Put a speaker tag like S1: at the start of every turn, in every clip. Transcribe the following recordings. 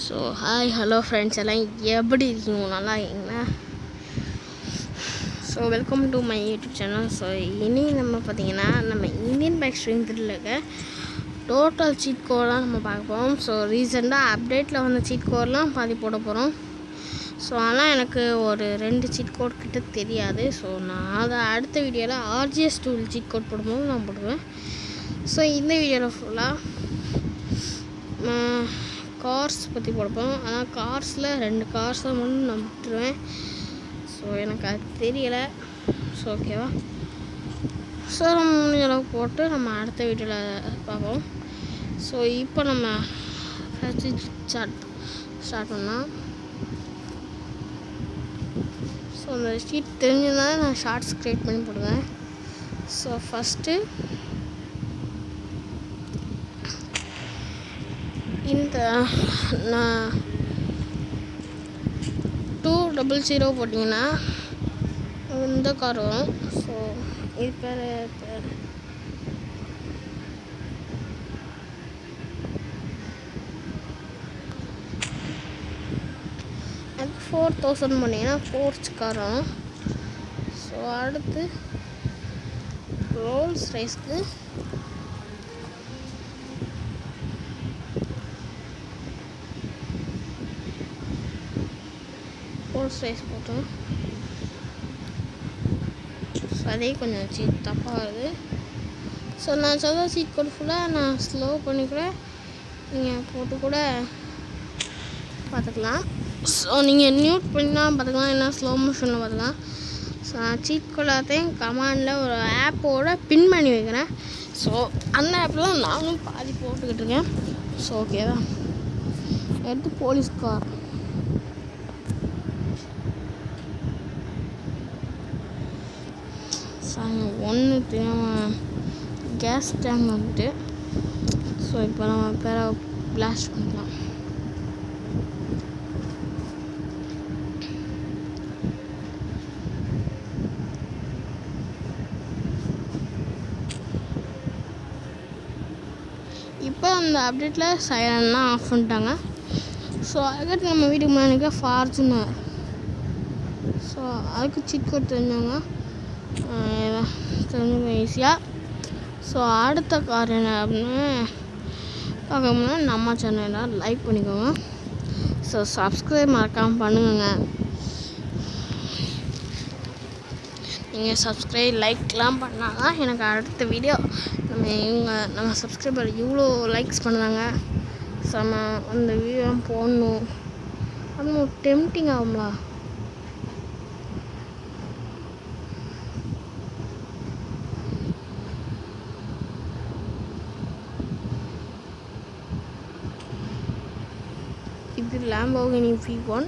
S1: So hi hello friends எல்லாம் எப்படி இருக்கீங்க? நல்லா இருக்கீங்களா? So welcome to my YouTube channel. So இனி நம்ம பார்த்திங்கன்னா நம்ம இந்தியன் பைக் ஸ்ட்ரீம் த்ரில்லில் இருக்க டோட்டல் சீட் கோடெலாம் நம்ம பார்க்க போகிறோம். ஸோ ரீசெண்டாக அப்டேட்டில் வந்த சீட் கோடெலாம் பாதி போட போகிறோம். ஸோ ஆனால் எனக்கு ஒரு 2 சீட் கோட் கிட்ட தெரியாது. ஸோ நான் அதை அடுத்த வீடியோவில் ஆர்ஜிஎஸ் டூல் சீட் கோட் போடும்போது நான் போடுவேன். ஸோ இந்த வீடியோவில் ஃபுல்லாக கார்ஸ் பற்றி போடுப்போம். ஆனால் கார்ஸில் 2 கார்ஸை மட்டும் நான் விட்டுருவேன். ஸோ எனக்கு அது தெரியலை. ஸோ ஓகேவா? ஸோ நம்ம முடிஞ்ச அளவுக்கு போட்டு நம்ம அடுத்த வீடியோவில் பார்ப்போம். ஸோ இப்போ நம்ம ஸ்டார்ட் பண்ணால் ஸோ அந்த ஷீட் தெரிஞ்சதுனால நான் ஷார்ட்ஸ் க்ரியேட் பண்ணி போடுவேன். ஸோ ஃபஸ்ட்டு இந்த நான் 200 போட்டிங்கன்னா இந்த கார் வரும். ஸோ இது பேர் எனக்கு 4000 போட்டிங்கன்னா ஃபோர்ஸ் கார் வரும். ஸோ அடுத்து ரோல்ஸ் ரைஸ்க்கு ரைஸ் போட்டோம். ஸோ அதே கொஞ்சம் தப்பாக வருது. ஸோ நான் சொல்ல சீட் கோட் ஃபுல்லாக நான் ஸ்லோ பண்ணி கூட நீங்கள் போட்டு கூட பார்த்துக்கலாம். ஸோ நீங்கள் மியூட் பண்ணிலாம் பார்த்துக்கலாம், என்ன ஸ்லோ மோஷனில் பார்த்துக்கலாம். ஸோ நான் சீட் கோடாத்தையும் கமாண்டில் ஒரு ஆப்போட பின் பண்ணி வைக்கிறேன். ஸோ அந்த ஆப்பில் நானும் பாதி போட்டுக்கிட்டு இருக்கேன். ஸோ ஓகேவா? எடுத்து போலீஸ் கார் ஒன்று தெரியாமல் கேஸ் டேங்க் வந்துட்டு. ஸோ இப்போ நம்ம பேர பிளாஸ்ட் பண்ணலாம். இப்போ அந்த அப்டேட்டில் சைலன்லாம் ஆஃப் பண்ணிட்டாங்க. ஸோ அதுக்கு நம்ம வீட்டுக்கு முன்னாடி ஃபார்ச்சுனர். ஸோ அதுக்கு சீட் கோட் தெரிஞ்சவங்க தெரிஞ்சுக்க ஈஸியாக. ஸோ அடுத்த கார் என்ன அப்படின்னு பார்க்கணும்னா நம்ம சேனலை லைக் பண்ணிக்கோங்க. ஸோ சப்ஸ்கிரைப் மறக்காமல் பண்ணுங்க. நீங்கள் சப்ஸ்கிரைப் லைக்லாம் பண்ணால் தான் எனக்கு அடுத்த வீடியோ நம்ம சப்ஸ்கிரைபர் இவ்வளோ லைக்ஸ் பண்ணுறாங்க. ஸோ நம்ம அந்த வீடியோ போடணும் அப்படின்னு ஒரு டெம்டிங் ஆகும்லா. இது லாம்போகினி V1.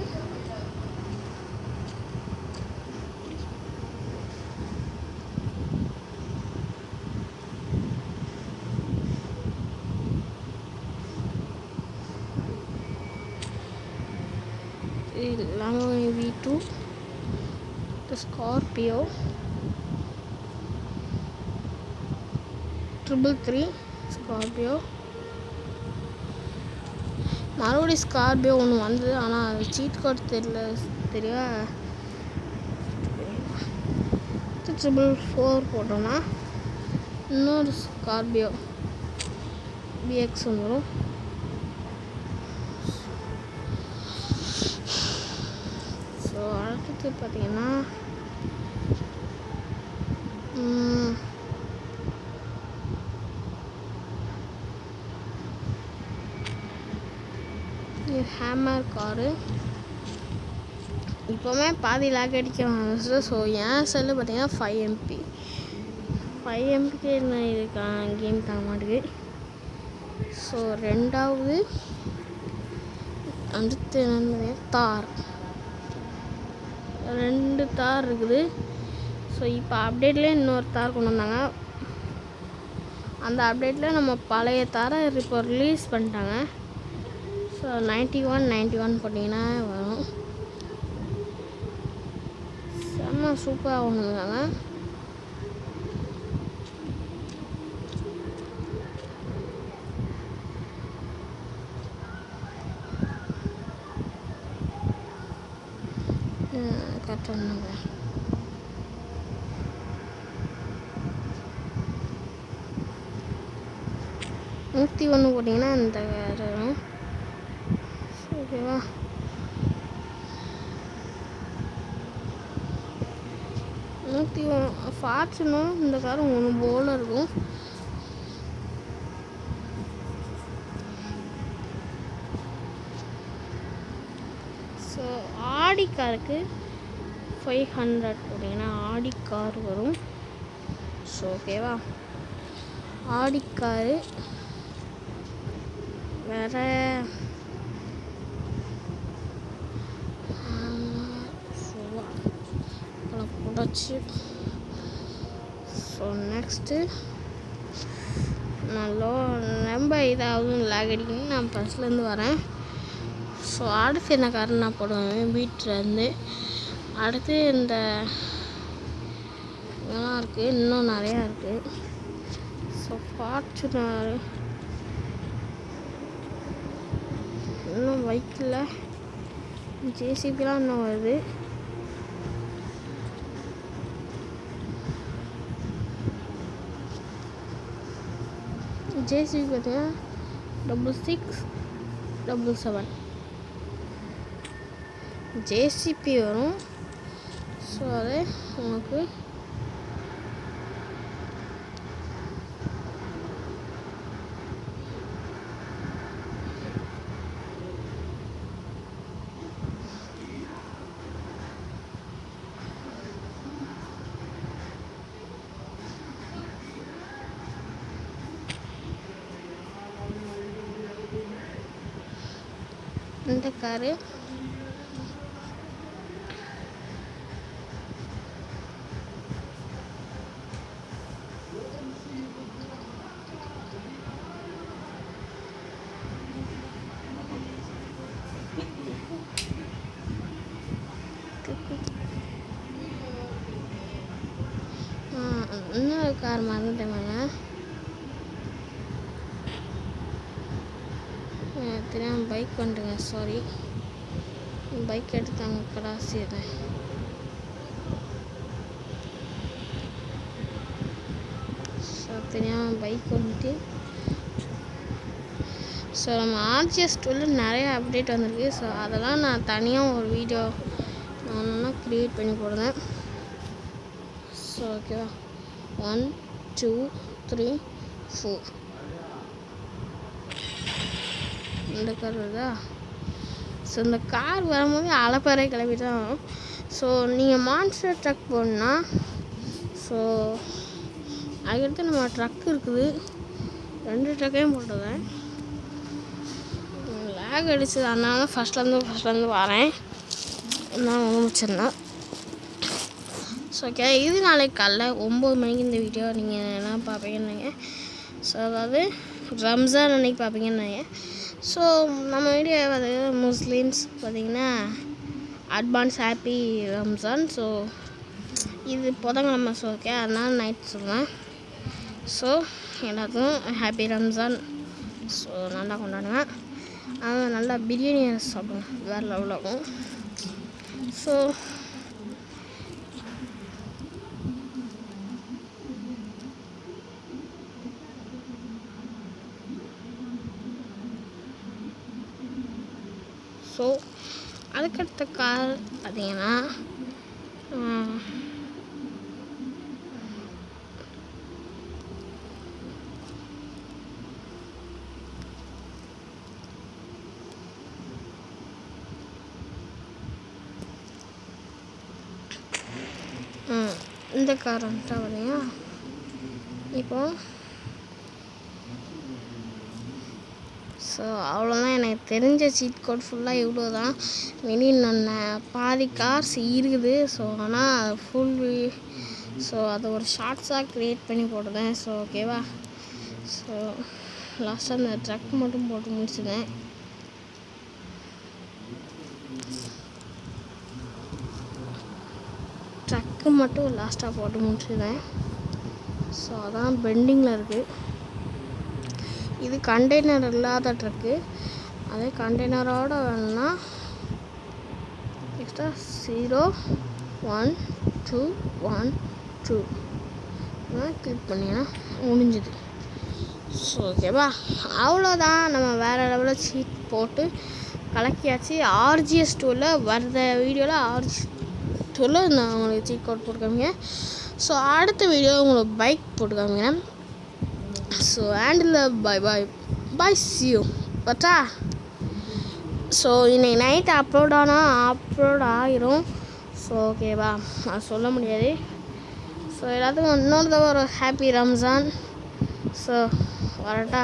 S1: இது லாம்போகினி V2. இது ஸ்கார்பியோ 333 ஸ்கார்பியோ. மறுபடியும் ஸ்கார்பியோ ஒன்று வந்தது, ஆனால் அது சீட் கோட் தெரிய 444 போட்டோன்னா இன்னொரு ஸ்கார்பியோ BX வந்துடும். ஸோ அடுத்தது பார்த்திங்கன்னா ஹேமர் காரு இப்போவுமே பாதி லாக் அடிக்க வந்துச்சு. ஸோ என் செல்லு பார்த்தீங்கன்னா 5 MBக்கு என்ன இதுக்கான கேம் தாங்க மாட்டேங்குது. ஸோ ரெண்டாவது அடுத்து என்னன்னு தார் 2 தார் இருக்குது. ஸோ இப்போ அப்டேட்லேயே இன்னொரு தார் கொண்டு வந்தாங்க. அந்த அப்டேட்டில் நம்ம பழைய தாரை இப்போ ரிலீஸ் பண்ணிட்டாங்க. ஸோ 91 போட்டிங்கன்னா வரும். செம்ம சூப்பராக கொண்டு வந்தாங்க. கரெக்டாக 101 போட்டிங்கன்னா இந்த கார் வரும். ஓகேவா? ஃபார்ச்சுனர் இந்த கார் 1 போல் இருக்கும். ஸோ ஆடி காருக்கு 500 போட்டிங்கன்னா ஆடி கார் வரும். ஸோ ஓகேவா? ஆடி காரு வேறு போட்டாச்சு. ஸோ நெக்ஸ்ட்டு ரொம்ப இதாவது லேக் அடிக்கணும். நான் ஃபஸ்ட்லேருந்து வரேன். ஸோ அடுத்து என்ன காரணம் நான் போடுவேன் வீட்டிலேருந்து. அடுத்து இந்த இதெல்லாம் இருக்குது, இன்னும் நிறையா இருக்குது. ஸோ ஃபார்ச்சுனர் இன்னும் பைக்கில் ஜேசிபிலாம் இன்னும் வருது. ஜேசிபி பார்த்தீங்கன்னா 6677 ஜேசிபி வரும். ஸோ அது உங்களுக்கு இந்த காரு இன்னொரு கார் மறந்துட்டேங்க. தெரியாமல் பைக் வந்துட்டுங்க, சாரி. பைக் எடுத்தாங்க கடாசியதை. ஸோ தெரியாமல் பைக் வந்துட்டு. ஸோ நம்ம RGS2 நிறைய அப்டேட் வந்திருக்கு. ஸோ அதெல்லாம் நான் தனியாக ஒரு வீடியோ ஒன்றா க்ரியேட் பண்ணி போடுறேன். ஸோ ஓகேவா? 1 2 3 4 இந்த கார் வருதா? ஸோ இந்த கார் வரும்போது அலப்பறை கிளம்பி தான் வரும். ஸோ நீங்கள் மான்ஸ்டர் ட்ரக் போடணுன்னா ஸோ அதுக்கடுத்து நம்ம ட்ரக் இருக்குது, 2 ட்ரக்கையும் போட்டுருவேன். லேக் அடிச்சது, அதனால ஃபஸ்ட்லேருந்து வரேன். நான் முடிச்சிருந்தேன். ஸோ ஓகே, இது நாளைக்கு காலைல 9 மணிக்கு இந்த வீடியோ நீங்கள் என்ன பார்ப்பீங்கன்னு. ஸோ அதாவது ரம்ஜான் அன்னைக்கு பார்ப்பீங்கன்னு. ஸோ நம்ம வீடியோ முஸ்லீம்ஸ் பார்த்திங்கன்னா அட்வான்ஸ் ஹாப்பி ரம்ஜான். ஸோ இது புதன்கிழமை. ஸோ ஓகே, அதனால் நைட் சொல்லுவேன். ஸோ எல்லாத்துக்கும் ஹாப்பி ரம்ஜான். ஸோ நல்லா கொண்டாடுவேன். ஆனால் நல்லா பிரியாணி சாப்பிடுவேன், வேறு லெவலில் இருக்கும். ஸோ ஸோ அதுக்கடுத்த கார் பார்த்திங்கன்னா இந்த கார் வந்துட்டா வரீங்க. இப்போது ஸோ அவ்வளோதான். எனக்கு தெரிஞ்ச சீட் கோட் ஃபுல்லாக இவ்வளோ தான். நான் பாதி கார்ஸ் இருக்குது. ஸோ ஆனால் ஃபுல் ஸோ அதை ஒரு ஷார்ட்ஸாக க்ரியேட் பண்ணி போடுறேன். ஸோ ஓகேவா? ஸோ லாஸ்ட்டாக அந்த ட்ரக் மட்டும் போட்டு முடிச்சுதேன். ட்ரக்கு மட்டும் லாஸ்ட்டாக போட்டு முடிச்சுதேன். ஸோ அதான் பெண்டிங்கில் இருக்குது. இது கண்டெய்னர் இல்லாத ட்ரக்கு. அதே கண்டெய்னரோடு வேணும்னா எக்ஸ்ட்ரா 0 1 2 1 2 கிளிக் பண்ணிங்கன்னா முடிஞ்சுது. ஸோ ஓகேவா, அவ்வளோதான். நம்ம வேறு லெவலில் சீட் போட்டு கலக்கியாச்சு. RGS 2ல் வர்ற வீடியோவில் RGS 2ல் நான் உங்களுக்கு சீட் கோட் போட்டுக்காமிங்க. ஸோ அடுத்த வீடியோ உங்களுக்கு பைக் போட்டுக்காமிங்க. So until bye see you பட்டா. ஸோ இன்னைக்கு நைட் அப்லோட் ஆகிரும். ஸோ ஓகேவா, நான் சொல்ல முடியாது. ஸோ எல்லாத்துக்கும் இன்னொரு தடவை ஒரு ஹாப்பி ரம்ஜான். ஸோ வரட்டா.